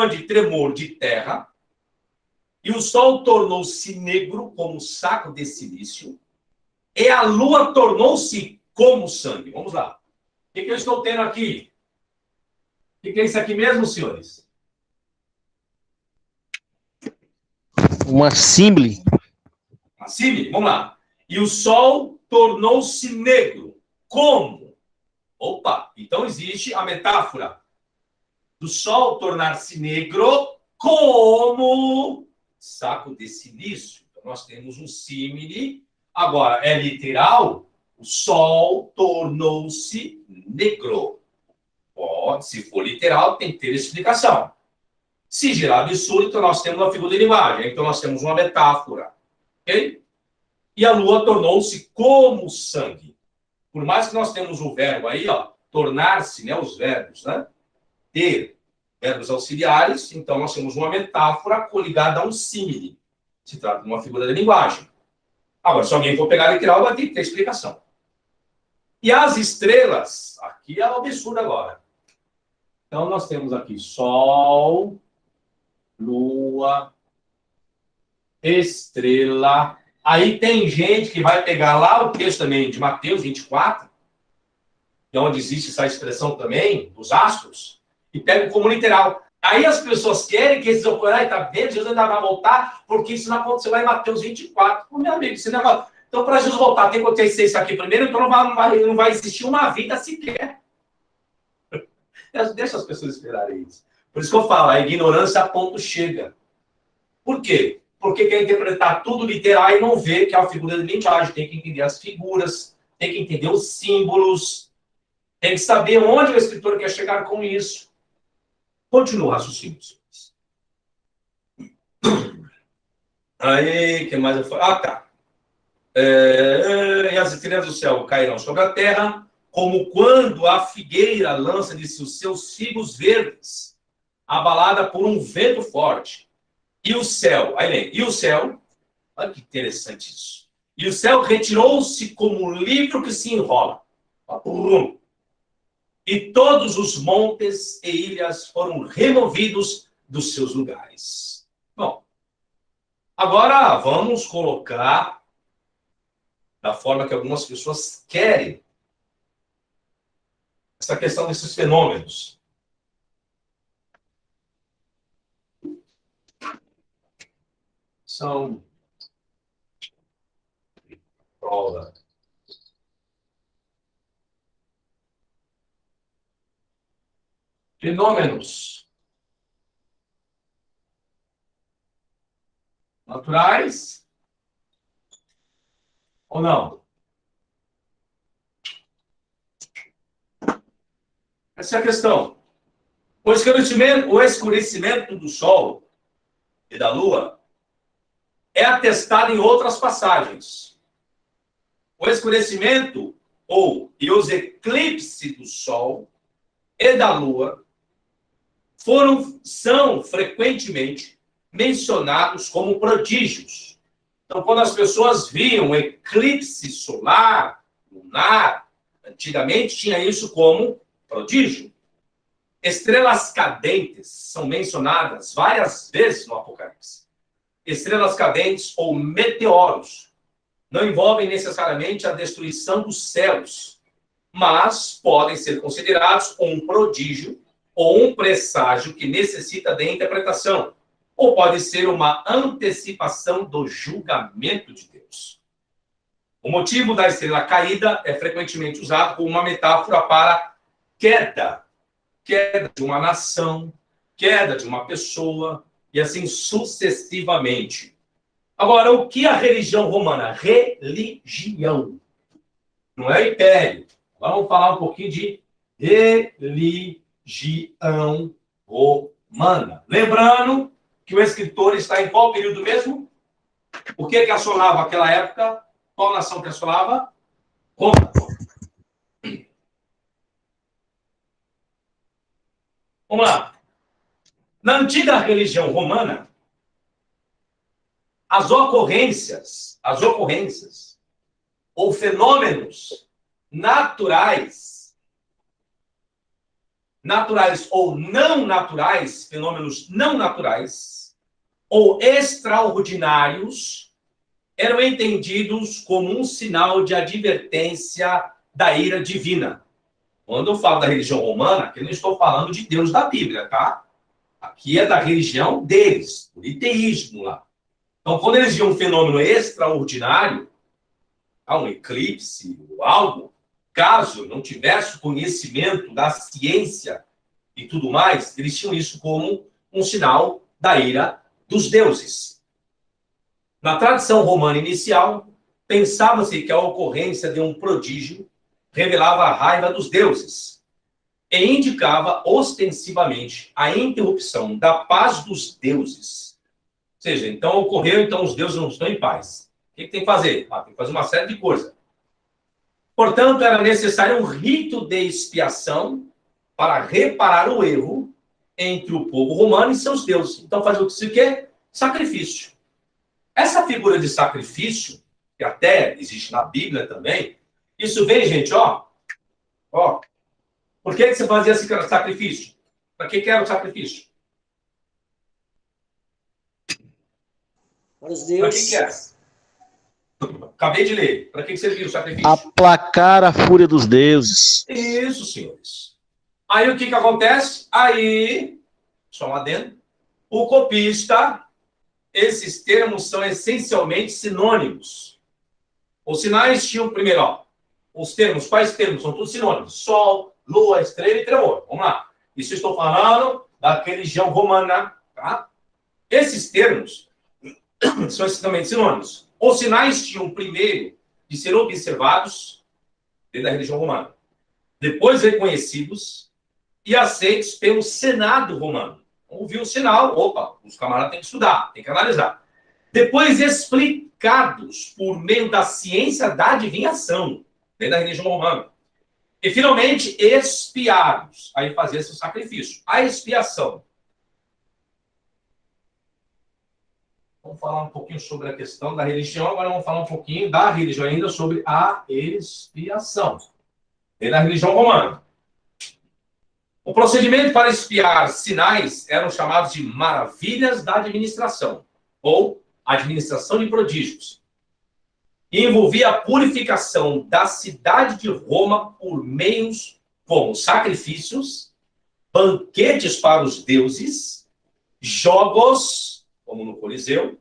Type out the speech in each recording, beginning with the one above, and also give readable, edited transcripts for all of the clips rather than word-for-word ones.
grande tremor de terra, e o sol tornou-se negro como saco de silício, e a lua tornou-se como sangue. Vamos lá. O que eu estou tendo aqui? O que é isso aqui mesmo, senhores? Uma símbole. Uma símbole? Vamos lá. E o sol tornou-se negro. Como? Opa, então existe a metáfora do sol tornar-se negro como saco de silício. Então, nós temos um símile. Agora, é literal? O sol tornou-se negro. Pode, se for literal, tem que ter explicação. Se gerar absurdo, então nós temos uma figura de linguagem. Então, nós temos uma metáfora. Ok? E a lua tornou-se como sangue. Por mais que nós temos o verbo aí, ó, tornar-se, né, os verbos, né? Ter verbos auxiliares, então nós temos uma metáfora coligada a um símile. Se trata de uma figura de linguagem. Agora, se alguém for pegar literal, vai ter que ter explicação. E as estrelas, aqui é um absurdo agora. Então, nós temos aqui Sol, Lua, Estrela. Aí tem gente que vai pegar lá o texto também de Mateus 24, que é onde existe essa expressão também, dos astros, e pega como literal. Aí as pessoas querem que esses ocorrais, tá vendo? Jesus ainda vai voltar, porque isso não aconteceu lá em Mateus 24. Pô, meu amigo, isso não é... Então, para Jesus voltar, tem que acontecer isso aqui primeiro, então não vai existir uma vida sequer. Deixa as pessoas esperarem isso. Por isso que eu falo, a ignorância a ponto chega. Por quê? Porque quer interpretar tudo literal e não vê que é uma figura de linguagem. Tem que entender as figuras, tem que entender os símbolos, tem que saber onde o escritor quer chegar com isso. Continua o raciocínio. Aí, o que mais eu falo? Ah, tá. E as estrelas do céu cairão sobre a terra, como quando a figueira lança de os seus figos verdes, abalada por um vento forte. E o céu, aí vem, e o céu, olha que interessante isso. E o céu retirou-se como um livro que se enrola. E todos os montes e ilhas foram removidos dos seus lugares. Bom, agora vamos colocar da forma que algumas pessoas querem essa questão desses fenômenos. São prova. Fenômenos naturais ou não? Essa é a questão. O escurecimento do Sol e da Lua é atestado em outras passagens. O escurecimento e os eclipses do Sol e da Lua são frequentemente mencionados como prodígios. Então, quando as pessoas viam um eclipse solar, lunar, antigamente tinha isso como prodígio. Estrelas cadentes são mencionadas várias vezes no Apocalipse. Estrelas cadentes ou meteoros não envolvem necessariamente a destruição dos céus, mas podem ser considerados um prodígio ou um presságio que necessita de interpretação, ou pode ser uma antecipação do julgamento de Deus. O motivo da estrela caída é frequentemente usado como uma metáfora para queda de uma nação, queda de uma pessoa, e assim sucessivamente. Agora, o que a religião romana? Religião. Não é império. Agora vamos falar um pouquinho de religião romana. Lembrando que o escritor está em qual período mesmo? O que assolava aquela época? Qual nação que assolava? Roma. Vamos lá. Na antiga religião romana, as ocorrências ou fenômenos naturais naturais ou não naturais, fenômenos não naturais, ou extraordinários, eram entendidos como um sinal de advertência da ira divina. Quando eu falo da religião romana, aqui eu não estou falando de Deus da Bíblia, tá? Aqui é da religião deles, o liteísmo lá. Então, quando eles viam um fenômeno extraordinário, um eclipse ou algo, caso não tivesse o conhecimento da ciência e tudo mais, eles tinham isso como um sinal da ira dos deuses. Na tradição romana inicial, pensava-se que a ocorrência de um prodígio revelava a raiva dos deuses e indicava ostensivamente a interrupção da paz dos deuses. Ou seja, então ocorreu, então os deuses não estão em paz. O que tem que fazer? Tem que fazer uma série de coisas. Portanto, era necessário um rito de expiação para reparar o erro entre o povo romano e seus deuses. Então, fazer o que? Sacrifício. Essa figura de sacrifício, que até existe na Bíblia também, isso vem, gente, ó. Por que você fazia esse sacrifício? Para que era o sacrifício? Para os deuses. Para que era? Acabei de ler. Para que servia o sacrifício? Aplacar a fúria dos deuses. Isso, senhores. Aí o que acontece? Aí, só um adendo, o copista, esses termos são essencialmente sinônimos. Os sinais tinham, primeiro, os termos, quais termos? São todos sinônimos. Sol, lua, estrela e tremor. Vamos lá. Isso eu estou falando da religião romana, tá? Esses termos são essencialmente sinônimos. Os sinais tinham, primeiro, de ser observados dentro da religião romana, depois reconhecidos e aceitos pelo Senado romano. Ouviu o sinal, os camaradas têm que estudar, têm que analisar. Depois explicados por meio da ciência da adivinhação, dentro da religião romana. E, finalmente, expiados. Aí fazia esse sacrifício. A expiação. Vamos falar um pouquinho sobre a questão da religião, agora vamos falar um pouquinho da religião ainda sobre a expiação. Dentro da religião romana. O procedimento para expiar sinais eram chamados de maravilhas da administração, ou administração de prodígios. E envolvia a purificação da cidade de Roma por meios como sacrifícios, banquetes para os deuses, jogos, como no Coliseu,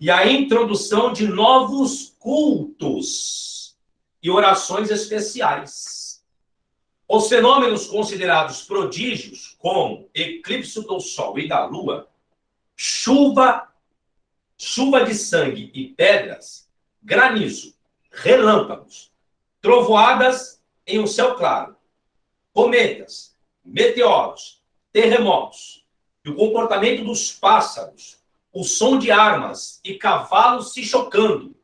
e a introdução de novos cultos e orações especiais. Os fenômenos considerados prodígios, como eclipse do Sol e da Lua, chuva de sangue e pedras, granizo, relâmpagos, trovoadas em um céu claro, cometas, meteoros, terremotos, e o comportamento dos pássaros, o som de armas e cavalos se chocando,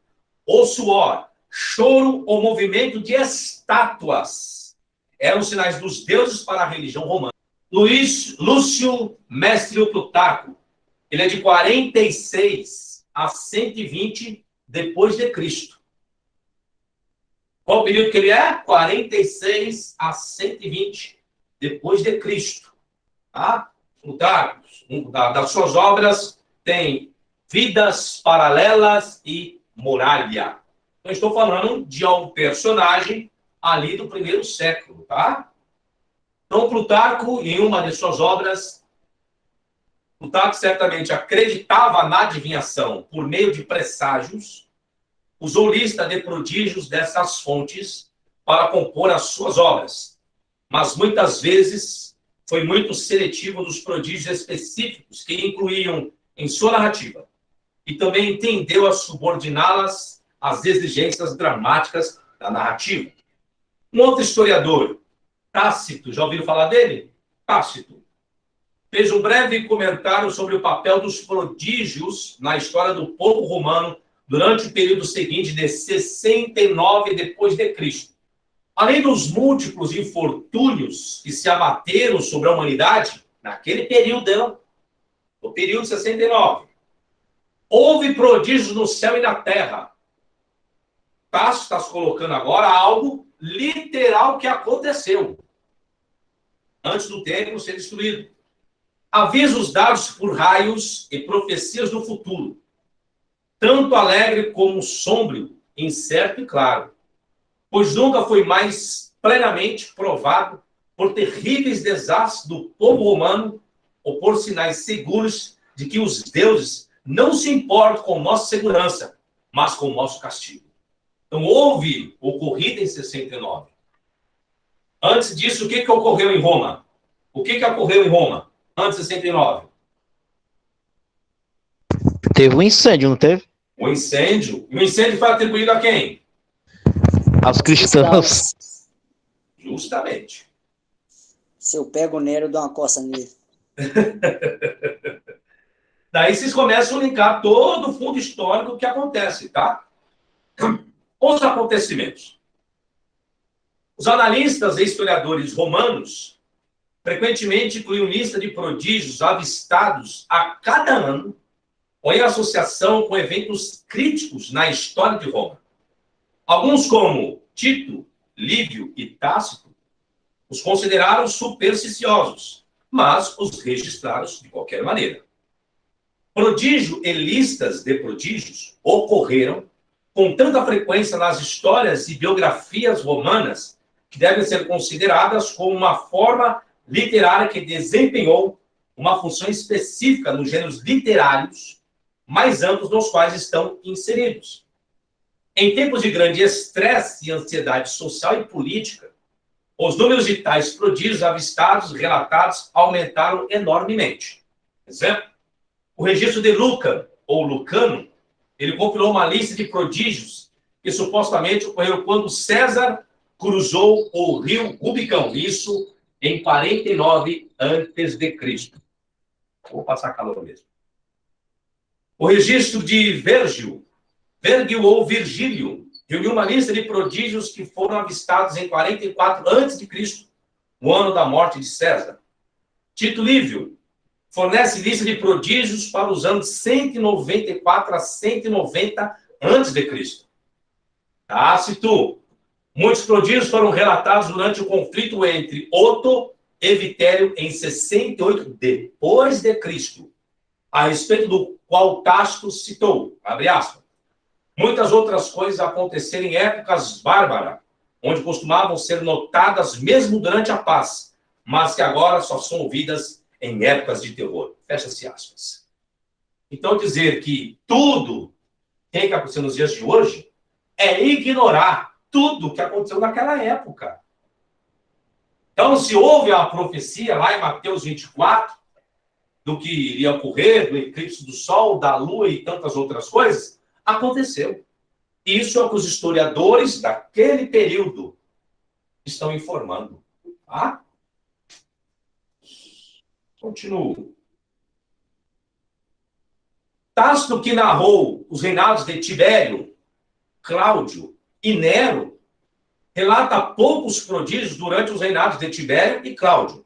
o suor, choro ou movimento de estátuas, eram sinais dos deuses para a religião romana. Lúcio Mestre Plutarco, ele é de 46 a 120 depois de Cristo. Qual o período que ele é? 46 a 120 depois de Cristo. Tá? Plutarco, das suas obras, tem Vidas Paralelas e Muralha. Eu estou falando de um personagem ali do primeiro século, tá? Então, Plutarco, em uma de suas obras, Plutarco certamente acreditava na adivinhação por meio de presságios, usou lista de prodígios dessas fontes para compor as suas obras, mas muitas vezes foi muito seletivo dos prodígios específicos que incluíam em sua narrativa, e também entendeu a subordiná-las às exigências dramáticas da narrativa. Um outro historiador, Tácito, já ouviram falar dele? Tácito fez um breve comentário sobre o papel dos prodígios na história do povo romano durante o período seguinte de 69 depois de Cristo. Além dos múltiplos infortúnios que se abateram sobre a humanidade naquele período, no período 69, houve prodígios no céu e na terra. Tácito está se colocando agora algo literal que aconteceu. antes do templo ser destruído. Avisos dados por raios e profecias do futuro, tanto alegre como sombrio, incerto e claro, pois nunca foi mais plenamente provado por terríveis desastres do povo romano ou por sinais seguros de que os deuses não se importam com nossa segurança, mas com o nosso castigo. Então, houve ocorrido em 69. Antes disso, o que ocorreu em Roma? O que ocorreu em Roma antes de 69? Teve um incêndio, não teve? O incêndio. E o incêndio foi atribuído a quem? Aos cristãos. Justamente. Se eu pego o Nero, eu dou uma coça nele. Daí vocês começam a linkar todo o fundo histórico que acontece, tá? Os acontecimentos. Os analistas e historiadores romanos frequentemente incluem lista de prodígios avistados a cada ano ou em associação com eventos críticos na história de Roma. Alguns, como Tito, Lívio e Tácito, os consideraram supersticiosos, mas os registraram de qualquer maneira. Prodígio e listas de prodígios ocorreram com tanta frequência nas histórias e biografias romanas que devem ser consideradas como uma forma literária que desempenhou uma função específica nos gêneros literários mais amplos nos quais estão inseridos. Em tempos de grande estresse e ansiedade social e política, os números de tais prodígios avistados, relatados, aumentaram enormemente. Exemplo, o registro de Lucan, ou Lucano, ele compilou uma lista de prodígios que supostamente ocorreram quando César cruzou o rio Rubicão, isso em 49 a.C. Vou passar calor mesmo. O registro de Virgílio ou Virgílio reuniu uma lista de prodígios que foram avistados em 44 a.C., o ano da morte de César. Tito Lívio fornece lista de prodígios para os anos 194 a 190 a.C. Tácito. Muitos prodígios foram relatados durante o conflito entre Otto e Vitério em 68 depois de Cristo, a respeito do qual Tácito citou, abre aspas, muitas outras coisas aconteceram em épocas bárbaras, onde costumavam ser notadas mesmo durante a paz, mas que agora só são ouvidas em épocas de terror. Fecha-se aspas. Então, dizer que tudo tem que acontecer nos dias de hoje é ignorar tudo o que aconteceu naquela época. Então, se houve a profecia lá em Mateus 24, do que iria ocorrer, do eclipse do Sol, da Lua e tantas outras coisas, aconteceu. Isso é o que os historiadores daquele período estão informando. Tá? Continuo. Tácito, que narrou os reinados de Tibério, Cláudio e Nero, relata poucos prodígios durante os reinados de Tibério e Cláudio.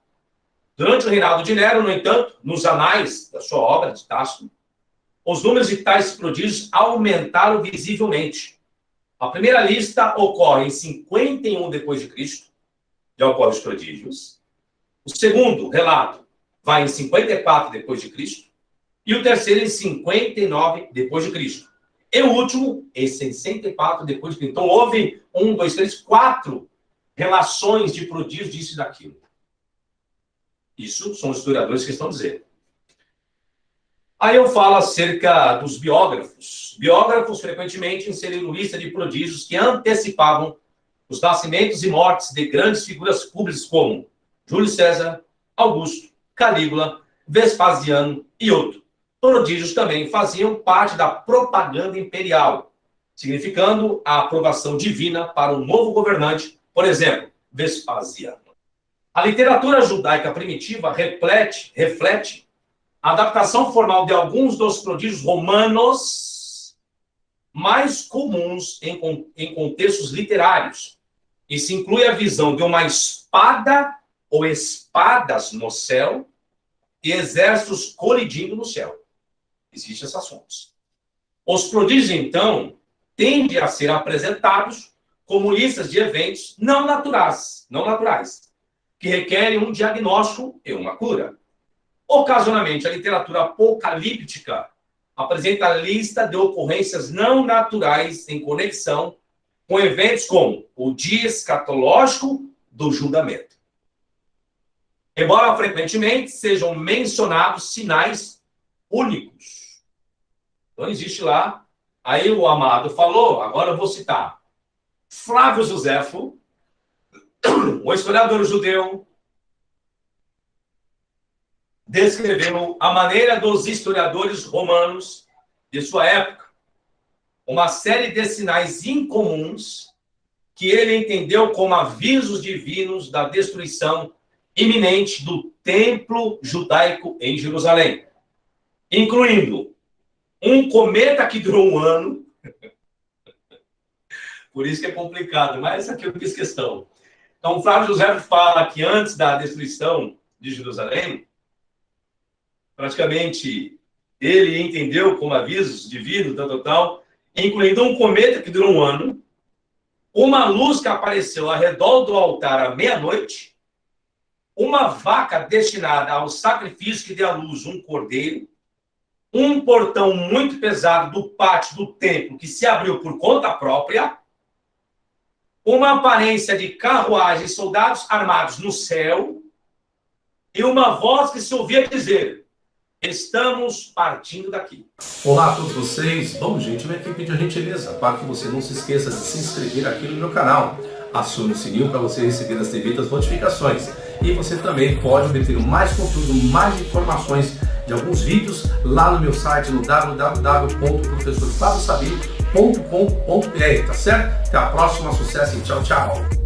Durante o reinado de Nero, no entanto, nos anais da sua obra de Tácito, os números de tais prodígios aumentaram visivelmente. A primeira lista ocorre em 51 depois de Cristo, já ocorrem os prodígios. O segundo relato vai em 54 depois de Cristo e o terceiro em 59 depois de Cristo. E o último em 64 depois de Cristo. Então houve 4 relações de prodígios disso e daquilo. Isso são os historiadores que estão dizendo. Aí eu falo acerca dos biógrafos. Biógrafos frequentemente inseriram lista de prodígios que antecipavam os nascimentos e mortes de grandes figuras públicas como Júlio César, Augusto, Calígula, Vespasiano e outros. Prodígios também faziam parte da propaganda imperial, significando a aprovação divina para um novo governante, por exemplo, Vespasiano. A literatura judaica primitiva reflete a adaptação formal de alguns dos prodígios romanos mais comuns em contextos literários. Isso inclui a visão de uma espada ou espadas no céu e exércitos colidindo no céu. Existem essas fontes. Os prodígios, então, tendem a ser apresentados como listas de eventos não naturais, que requerem um diagnóstico e uma cura. Ocasionalmente, a literatura apocalíptica apresenta a lista de ocorrências não naturais em conexão com eventos como o dia escatológico do julgamento. Embora frequentemente sejam mencionados sinais únicos. Então, existe lá, aí o Amado falou, agora eu vou citar, Flávio Joséfo, o historiador judeu, descreveu a maneira dos historiadores romanos de sua época, uma série de sinais incomuns que ele entendeu como avisos divinos da destruição iminente do templo judaico em Jerusalém, incluindo um cometa que durou um ano, por isso que é complicado, mas aqui eu fiz questão. Então, Flávio José fala que antes da destruição de Jerusalém, praticamente ele entendeu como avisos divinos, tal, incluindo um cometa que durou um ano, uma luz que apareceu ao redor do altar à meia-noite, uma vaca destinada ao sacrifício que deu à luz um cordeiro, um portão muito pesado do pátio do templo que se abriu por conta própria, uma aparência de carruagem e soldados armados no céu, e uma voz que se ouvia dizer: estamos partindo daqui. Olá a todos vocês. Bom, gente, eu aqui pedir a gentileza para que você não se esqueça de se inscrever aqui no meu canal. Acione o sininho para você receber as devidas notificações. E você também pode obter mais conteúdo, mais informações de alguns vídeos lá no meu site, no www.professorflaviosabino.com.br, tá certo? Até a próxima, sucesso e tchau, tchau!